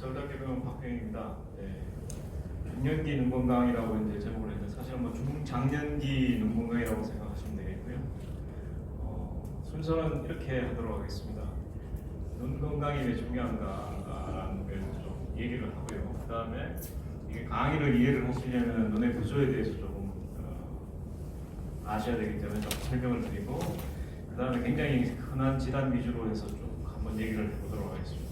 서울대병원 박병입니다. 네. 중년기 눈 건강이라고 이제 제목을 했는데 사실은 뭐 중장년기 눈 건강이라고 생각하시면 되겠고요. 순서는 이렇게 하도록 하겠습니다. 눈 건강이 왜 중요한가라는 거에 대해서 좀 얘기를 하고요. 그 다음에 이게 강의를 이해를 하시려면 눈의 구조에 대해서 조금 아셔야 되기 때문에 좀 설명을 드리고, 그 다음에 굉장히 흔한 질환 위주로 해서 좀 한번 얘기를 해보도록 하겠습니다.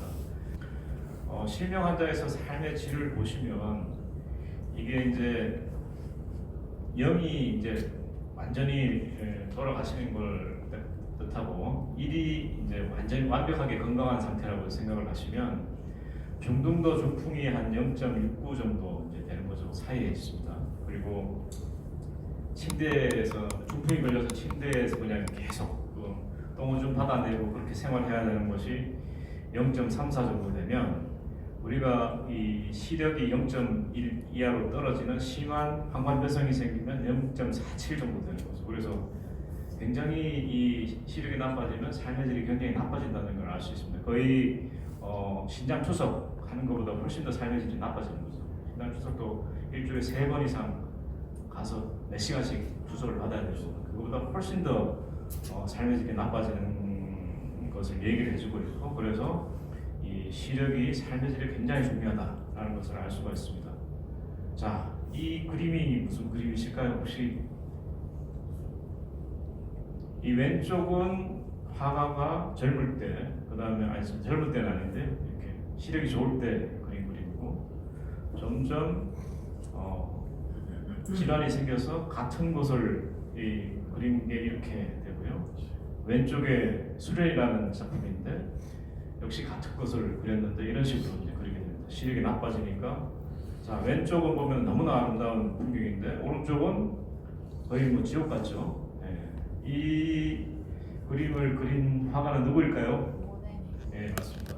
실명 환자에서 삶의 질을 보시면 이게 이제 0이 이제 완전히 돌아가시는 걸 뜻하고 1이 이제 완전히 완벽하게 건강한 상태라고 생각을 하시면 중등도 중풍이 한 0.69 정도 이제 되는 거죠. 사이에 있습니다. 그리고 침대에서 중풍이 걸려서 침대에서 그냥 계속 똥을 좀 받아내고 그렇게 생활해야 되는 것이 0.34 정도 되면 우리가 이 시력이 0.1 이하로 떨어지는 심한 황반변성이 생기면 0.47 정도 되는 거죠. 그래서 굉장히 이 시력이 나빠지면 삶의 질이 굉장히 나빠진다는 걸 알 수 있습니다. 거의 신장 투석하는 것보다 훨씬 더 삶의 질이 나빠지는 거죠. 신장 투석도 일주일에 3번 이상 가서 몇 시간씩 투석을 받아야 되고 그거보다 훨씬 더 삶의 질이 나빠지는 것을 얘기를 해주고 있고, 그래서 이 시력이 삶의 질에 굉장히 중요하다라는 것을 알 수가 있습니다. 자, 이 그림이 무슨 그림이실까요? 혹시 이 왼쪽은 화가가 젊을 때, 그 다음에 아니 젊을 때는 아닌데 이렇게 시력이 좋을 때 그린 그림이고, 점점 질환이 생겨서 같은 곳을 이 그린 게 이렇게 되고요. 왼쪽에 수련이라는 작품인데 역시 같은 것을 그렸는데 이런 식으로 이제 그리게 됩니다. 시력이 나빠지니까. 자, 왼쪽은 보면 너무나 아름다운 풍경인데 오른쪽은 거의 뭐 지옥 같죠. 네. 이 그림을 그린 화가는 누구일까요? 모네. 네, 맞습니다.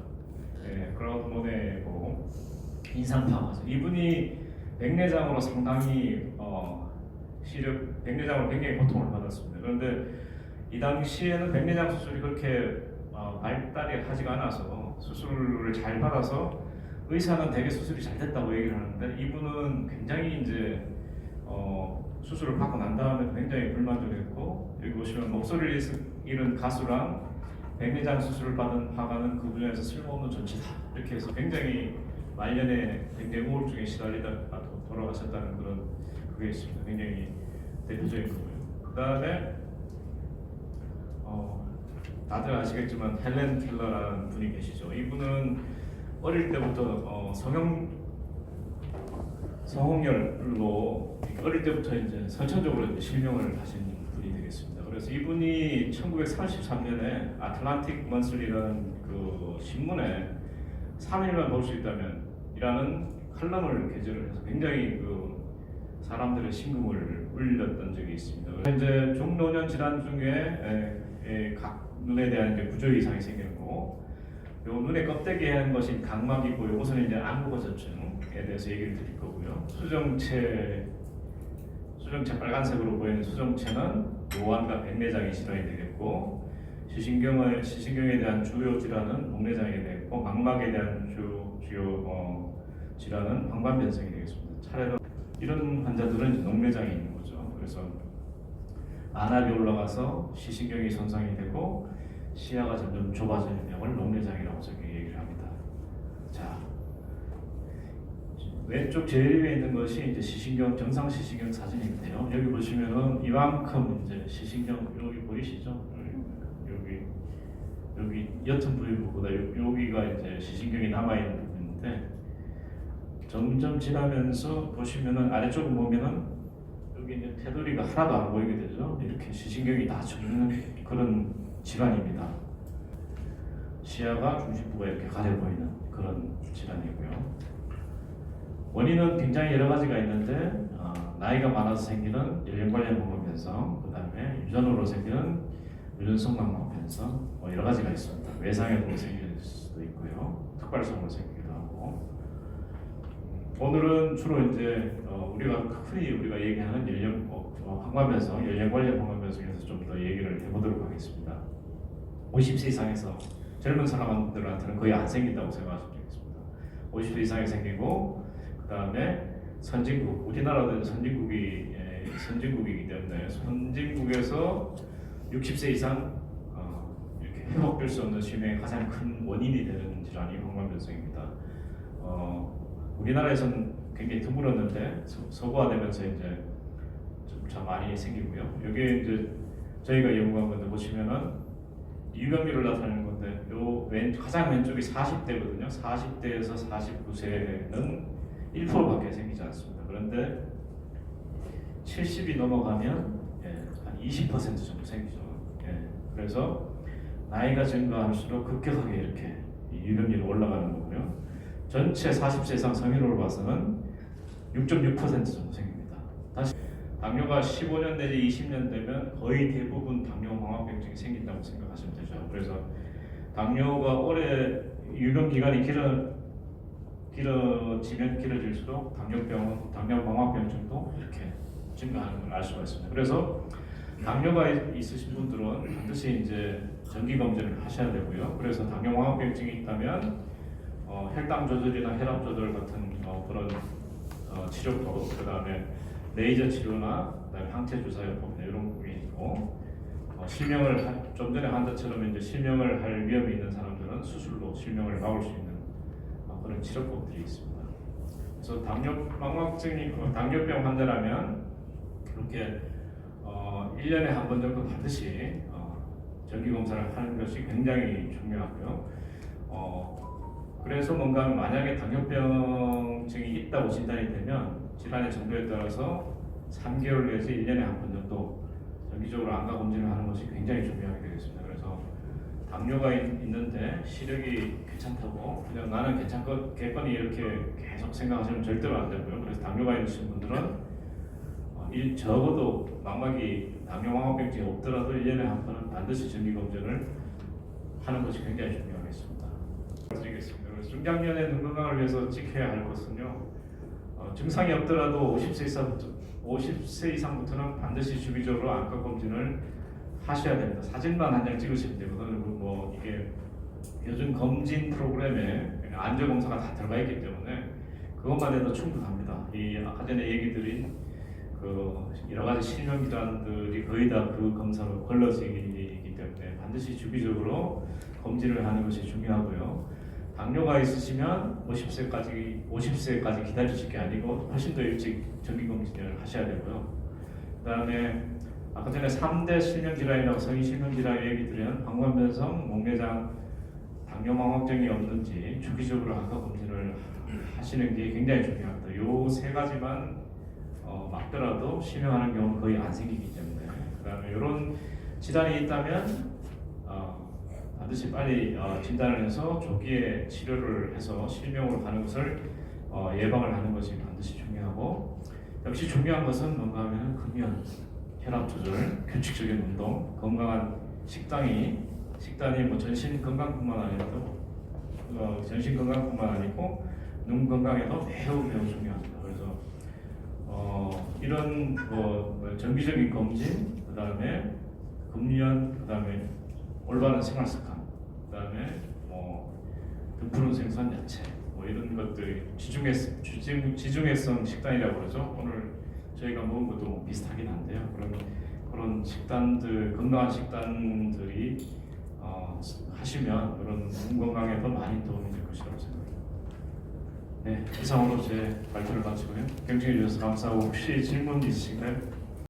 네, 클라우드 모네고 인상파죠. 이분이 백내장으로 상당히 시력 백내장으로 굉장히 고통을 받았습니다. 그런데 이 당시에는 백내장 수술이 그렇게 발달이 하지가 않아서 수술을 잘 받아서 의사는 되게 수술이 잘 됐다고 얘기를 하는데, 이분은 굉장히 이제 수술을 받고 난 다음에 굉장히 불만족했고, 여기 보시면 목소리를 잃은 가수랑 백내장 수술을 받은 화가는 그 분야에서 쓸모없는 존재다 이렇게 해서 굉장히 말년에 굉장히 우울증에 시달리다가 돌아가셨다는 그런 그게 있습니다. 굉장히 대표적인 거고요. 그 다음에 다들 아시겠지만 헬렌 켈러라는 분이 계시죠. 이분은 어릴 때부터 성홍열로 어릴 때부터 이제 선천적으로 이제 실명을 하신 분이 되겠습니다. 그래서 이분이 1933년에 아틀란틱 먼슬리라는 그 신문에 3일만 볼 수 있다면 이라는 칼럼을 게재를 해서 굉장히 그 사람들의 심금을 울렸던 적이 있습니다. 이제 중노년 질환 중에 각 눈에 대한 이제 구조 이상이 생기는 거고, 요 눈의 껍데기에 하는 것이 각막이고, 요것은 이제 안구거전증에 대해서 얘기를 드릴 거고요. 수정체 빨간색으로 보이는 수정체는 노안과 백내장의 질환이 되겠고, 시신경에 대한 주요 질환은 목내장이 되겠고, 망막에 대한 주요 질환은 황반변성이 되겠습니다. 차례로 이런 환자들은 이제 녹내장이 있는 거죠. 그래서 안압이 올라가서 시신경이 손상이 되고 시야가 점점 좁아지는 병을 녹내장이라고 저기 얘기를 합니다. 자, 왼쪽 제일 위에 있는 것이 이제 시신경 정상 시신경 사진인데요. 여기 보시면은 이만큼 이제 시신경 여기 보이시죠? 여기 옅은 부위보다 여기가 이제 시신경이 남아 있는 부분인데, 점점 지나면서 보시면은 아래쪽을 보면은 여기 이제 테두리가 하나도 안 보이게 되죠. 이렇게 시신경이 다 죽는 그런 질환입니다. 시야가 중심부가 이렇게 가려 보이는 그런 질환이고요. 원인은 굉장히 여러 가지가 있는데 나이가 많아서 생기는 연령 관련 hormone 변성, 그 다음에 유전으로 생기는 유전성 변성, 여러 가지가 있습니다. 외상형으로 생길 수도 있고요, 특발성으로 생기기도 하고. 오늘은 주로 이제 흔히 우리가 얘기하는 황반변성, 연령 관련 황반변성에서 좀 더 얘기를 해보도록 하겠습니다. 50세 이상에서 젊은 사람들한테는 거의 안 생긴다고 생각하시면 되겠습니다. 50세 이상이 생기고 그다음에 선진국, 우리나라도 선진국이기 때문에 선진국에서 60세 이상 이렇게 회복될 수 없는 치매의 가장 큰 원인이 되는 질환이 황반변성입니다. 우리나라에서는 굉장히 드물었는데 서구화되면서 이제 좀 많이 생기고요. 여기에 이제 저희가 연구한 건데 보시면은 유병률을 나타내는 건데 요 가장 왼쪽이 40대거든요. 40대에서 49세는 1%밖에 생기지 않습니다. 그런데 70이 넘어가면 한 20% 정도 생기죠. 그래서 나이가 증가할수록 급격하게 이렇게 유병률이 올라가는 거고요. 전체 40세 이상 성인으로 봐서는 6.6% 정도 생깁니다. 다시 당뇨가 15년 내지 20년 되면 거의 대부분 당뇨망화병증이 생긴다고 생각하시면 되죠. 그래서 당뇨가 오래 유병 기간이 길어지면 길어질수록 당뇨망화병증도 이렇게 증가하는 걸 알 수가 있습니다. 그래서 당뇨가 있으신 분들은 반드시 이제 정기 검진을 하셔야 되고요. 그래서 당뇨망화병증이 있다면 혈당 조절이나 혈압 조절 같은 그런 치료법, 그다음에 레이저 치료나 그다음에 항체 주사요법 이런 부분이 있고 실명을 좀 전에 한 것처럼 이제 실명을 할 위험이 있는 사람들은 수술로 실명을 막을 수 있는 그런 치료법들이 있습니다. 그래서 당뇨병 환자라면 이렇게 1년에 한 번 정도 반드시 정기 검사를 하는 것이 굉장히 중요하고요. 그래서 뭔가 만약에 당뇨병증이 있다고 진단이 되면 질환의 정도에 따라서 3개월 내지 1년에 한 번 정도 정기적으로 안과 검진을 하는 것이 굉장히 중요하게 되겠습니다. 그래서 당뇨가 있는데 시력이 괜찮다고 그냥 나는 괜찮겠거니 이렇게 계속 생각하시면 절대로 안 되고요. 그래서 당뇨가 있으신 분들은 적어도 당뇨망화병증이 없더라도 1년에 한 번은 반드시 정기 검진을 하는 것이 굉장히 중요하겠습니다. 드리겠습니다. 그래서 중장년의 눈 건강을 위해서 지켜야 할 것은요. 증상이 없더라도 50세 이상부터는 반드시 주기적으로 안과 검진을 하셔야 됩니다. 사진만 한 장 찍으시면 되거든요. 뭐 이게 요즘 검진 프로그램에 안저 검사가 다 들어가 있기 때문에 그것만 해도 충분합니다. 이 아까 전에 얘기 드린 여러 가지 실명 질환들이 거의 다 그 검사로 걸러지기 때문에 반드시 주기적으로 검진을 하는 것이 중요하고요. 당뇨가 있으시면 50세까지 기다리실 게 아니고 훨씬 더 일찍 정기 검진을 하셔야 되고요. 그다음에 아까 전에 3대 실명 질환이라고 성인 실명 질환 얘기 드린 방광변성, 목내장, 당뇨망화증이 없는지 주기적으로 안과 검진을 하시는 게 굉장히 중요합니다. 요 세 가지만 막더라도 실명하는 경우는 거의 안 생기기 때문에 그다음에 이런 질환이 있다면 반드시 빨리 진단을 해서 조기에 치료를 해서 실명으로 가는 것을 예방을 하는 것이 반드시 중요하고 역시 중요한 것은 뭔가 하면 금연, 혈압 조절, 규칙적인 운동, 건강한 식단이 뭐 전신 건강뿐만 아니고 눈 건강에도 매우 중요합니다. 그래서 이런 정기적인 검진, 그다음에 금연, 그다음에 올바른 생활 습관, 그다음에 등푸른 생선, 야채 이런 것들이 지중해성 식단이라고 그러죠. 오늘 저희가 먹은 것도 비슷하긴 한데요. 그런 식단들, 건강한 식단들이 하시면 그런 몸 건강에도 많이 도움이 될 것이라고 생각합니다. 네, 이상으로 제 발표를 마치고요. 경청해 주셔서 감사하고 혹시 질문 있으신가요?